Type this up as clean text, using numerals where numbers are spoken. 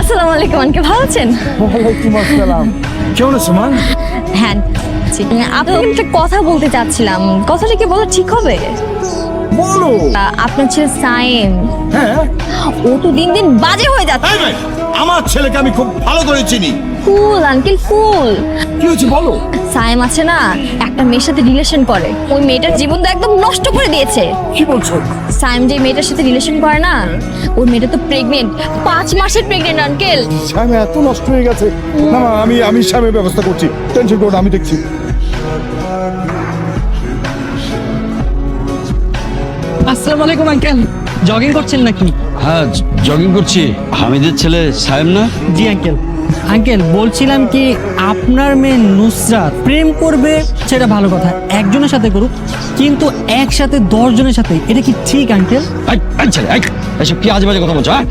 আসসালামু আলাইকুম আঙ্কেল, ভালো আছেন? ওয়ালাইকুম আসসালাম। কেমন আছো মা? হ্যাঁ, আপনাকে একটা কথা বলতে চাচ্ছিলাম, কথাটা কি বলা ঠিক হবে? বলো। আপনার ছেলে সাইম, হ্যাঁ, ও তো দিন দিন বাজে হয়ে যাচ্ছে। এই মেয়ে, আমার ছেলেকে আমি খুব ভালো করে চিনি। ফুল আঙ্কেল ফুল। কি হয়েছে বলো? সাইম আছে না, একটা মেয়ের সাথে রিলেশন করে, ওই মেয়েটার জীবনটা একদম নষ্ট করে দিয়েছে। কি বলছো? সাইম যে মেয়েটার সাথে রিলেশন করে না, ওই মেয়েটা তো প্রেগনেন্ট, 5 মাসের প্রেগনেন্ট আঙ্কেল। স্বামী এত নষ্ট হয়ে গেছে। না মা, আমি স্বামীর ব্যবস্থা করছি, টেনশন করো না, আমি দেখছি। আসসালামু আলাইকুম আঙ্কেল, জগিং করছেন নাকি? হ্যাঁ, জগিং করছি। হামিদের ছেলে সাহেব না? জি আঙ্কেল। আঙ্কেল বলছিলাম কি, আপনার মেয়ে নুসরাত প্রেম করবে সেটা ভালো কথা, একজনের সাথে করুক, কিন্তু একসাথে 10 জনের সাথে, এটা কি ঠিক আঙ্কেল? এই ছেলে, এসব কি আজে বাজে কথা বলছো? হ্যাঁ,